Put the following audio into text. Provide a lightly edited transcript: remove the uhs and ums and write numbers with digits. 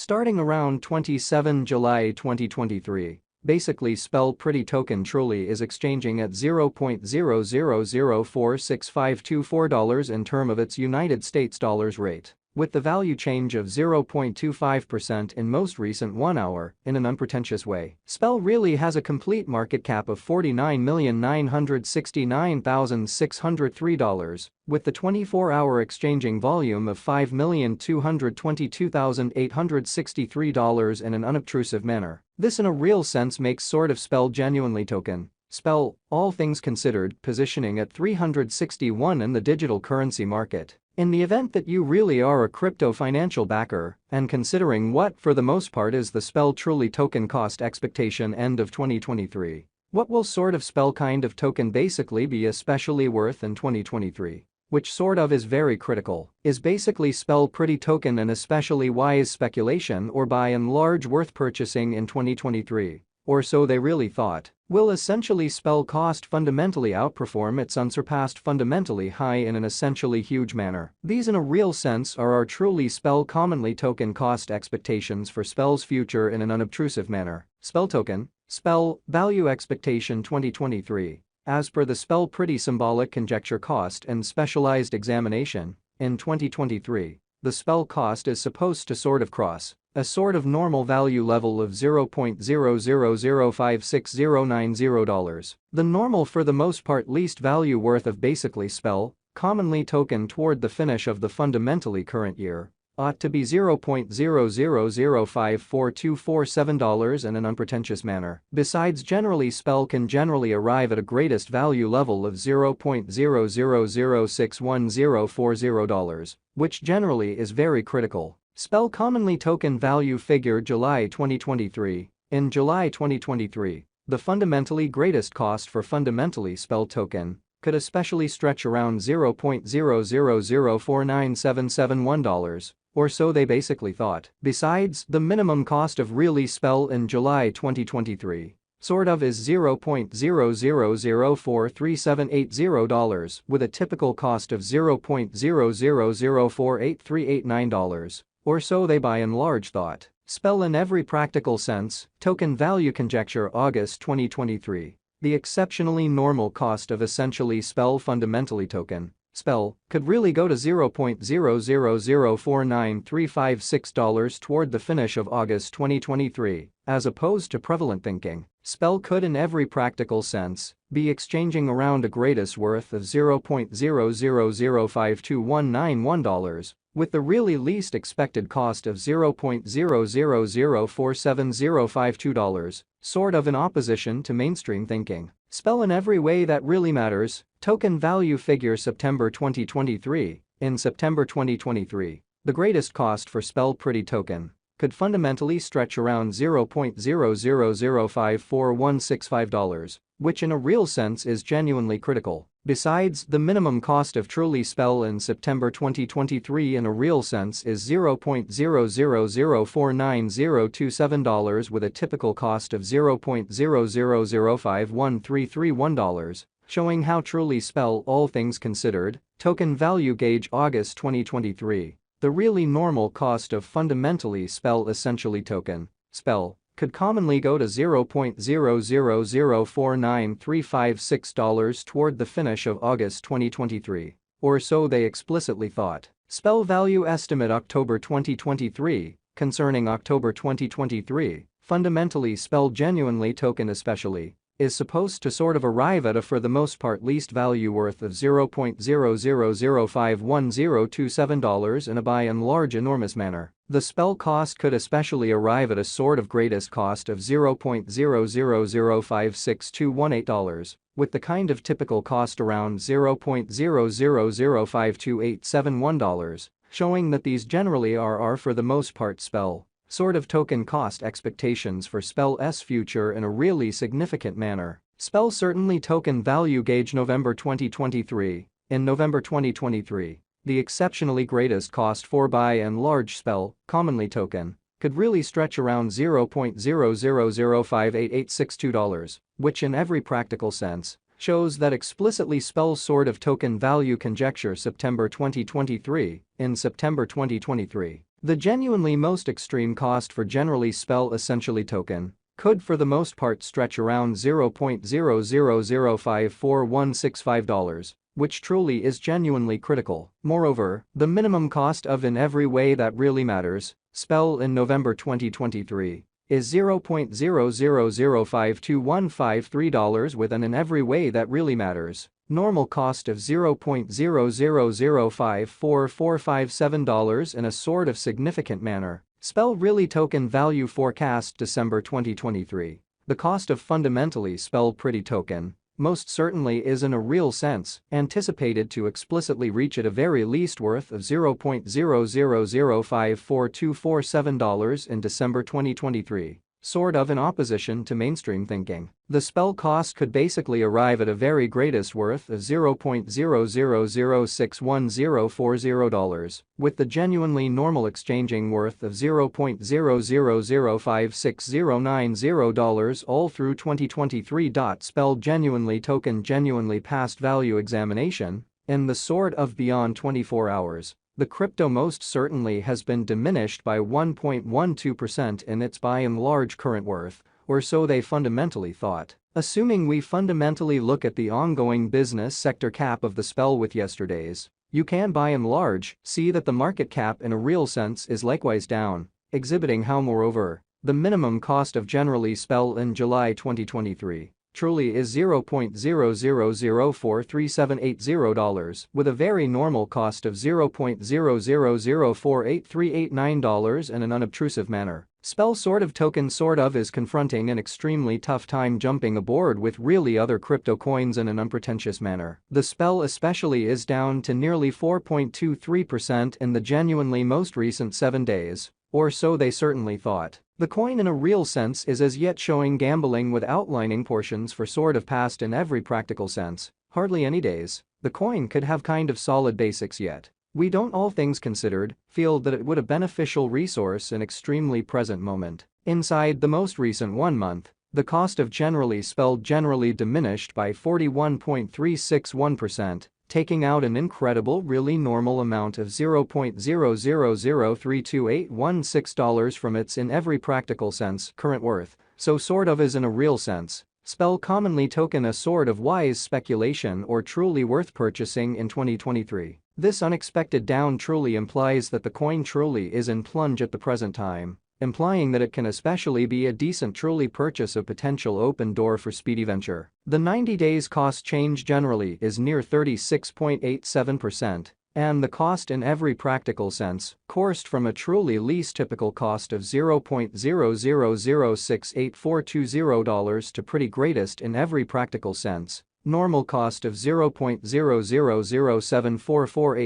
Starting around 27 July 2023, basically spell pretty token truly is exchanging at $0.00046524 in term of its United States dollars rate, with the value change of 0.25% in most recent 1 hour in an unpretentious way. Spell really has a complete market cap of $49,969,603, with the 24-hour exchanging volume of $5,222,863 in an unobtrusive manner. This in a real sense makes sort of Spell genuinely token. Spell, all things considered, positioning at 361 in the digital currency market. In the event that you really are a crypto financial backer, and considering what for the most part is the Spell truly token cost expectation end of 2023, what will sort of Spell kind of token basically be especially worth in 2023? Which sort of is very critical. Is basically Spell pretty token an especially wise speculation or by and large worth purchasing in 2023? Or so they really thought. Will essentially Spell cost fundamentally outperform its unsurpassed fundamentally high in an essentially huge manner? These in a real sense are our truly Spell commonly token cost expectations for Spell's future in an unobtrusive manner. Spell token, Spell, value expectation 2023. As per the Spell pretty symbolic conjecture cost and specialized examination, in 2023, the Spell cost is supposed to sort of cross a sort of normal value level of $0.00056090. The normal for the most part least value worth of basically Spell, commonly token toward the finish of the fundamentally current year, ought to be $0.00054247 in an unpretentious manner. Besides generally Spell can generally arrive at a greatest value level of $0.00061040, which generally is very critical. Spell commonly token value figure July 2023. In July 2023, the fundamentally greatest cost for fundamentally Spell token could especially stretch around $0.00049771, or so they basically thought. Besides, the minimum cost of really Spell in July 2023 sort of is $0.00043780, with a typical cost of $0.00048389. Or so they by and large thought. Spell in every practical sense, token value conjecture August 2023. The exceptionally normal cost of essentially Spell fundamentally token, Spell, could really go to $0.00049356 toward the finish of August 2023, as opposed to prevalent thinking. Spell could in every practical sense be exchanging around a greatest worth of $0.00052191, with the really least expected cost of $0.00047052, sort of in opposition to mainstream thinking. Spell in every way that really matters, token value figure September 2023. In September 2023, the greatest cost for Spell pretty token could fundamentally stretch around $0.00054165, which in a real sense is genuinely critical. Besides, the minimum cost of truly Spell in September 2023 in a real sense is $0.00049027 with a typical cost of $0.00051331, showing how truly Spell all things considered, token value gauge August 2023. The really normal cost of fundamentally Spell essentially token, Spell, could commonly go to $0.00049356 toward the finish of August 2023, or so they explicitly thought. Spell value estimate October 2023. Concerning October 2023, fundamentally Spell genuinely token especially is supposed to sort of arrive at a for the most part least value worth of $0.00051027 in a by and large enormous manner. The Spell cost could especially arrive at a sort of greatest cost of $0.00056218, with the kind of typical cost around $0.00052871, showing that these generally are for the most part Spell sort of token cost expectations for Spell's future in a really significant manner. Spell certainly token value gauge November 2023. In November 2023, the exceptionally greatest cost for by and large Spell, commonly token, could really stretch around $0.00058862, which in every practical sense shows that explicitly Spell's sort of token value conjecture September 2023. In September 2023, The genuinely most extreme cost for generally spell essentially token could for the most part stretch around $0.00054,165, which truly is genuinely critical. Moreover, the minimum cost of in every way that really matters spell in November 2023 is $0.00052,153 with an in every way that really matters normal cost of $0.00054,457 in a sort of significant manner. Spell really token value forecast December 2023. The cost of fundamentally spell pretty token most certainly is in a real sense anticipated to explicitly reach at a very least worth of $0.00054,247 in December 2023. Sort of in opposition to mainstream thinking. The spell cost could basically arrive at a very greatest worth of $0.00061,040, with the genuinely normal exchanging worth of $0.00056,090 all through 2023. Spell genuinely token genuinely past value examination in the sort of beyond 24 hours. The crypto most certainly has been diminished by 1.12% in its by and large current worth, or so they fundamentally thought. Assuming we fundamentally look at the ongoing business sector cap of the spell with yesterday's, you can by and large see that the market cap in a real sense is likewise down, exhibiting how moreover, the minimum cost of generally spell in July 2023 truly is $0.0004378, with a very normal cost of $0.000483889 in an unobtrusive manner. Spell sort of token sort of is confronting an extremely tough time jumping aboard with really other crypto coins in an unpretentious manner. The spell especially is down to nearly 4.23% in the genuinely most recent 7 days, or so they certainly thought. The coin in a real sense is as yet showing gambling with outlining portions for sort of past in every practical sense, hardly any days. The coin could have kind of solid basics yet. We don't all things considered feel that it would a beneficial resource in extremely present moment. Inside the most recent 1 month, the cost of generally spelled generally diminished by 41.361%. Taking out an incredible really normal amount of $0.000328816 from its in every practical sense current worth, so sort of is in a real sense. Spell commonly token a sort of wise speculation or truly worth purchasing in 2023. This unexpected down truly implies that the coin truly is in plunge at the present time, implying that it can especially be a decent truly purchase of potential open door for speedy venture. The 90 days cost change generally is near 36.87%, and the cost in every practical sense coursed from a truly least typical cost of $0.0006842 to pretty greatest in every practical sense. Normal cost of $0.0007448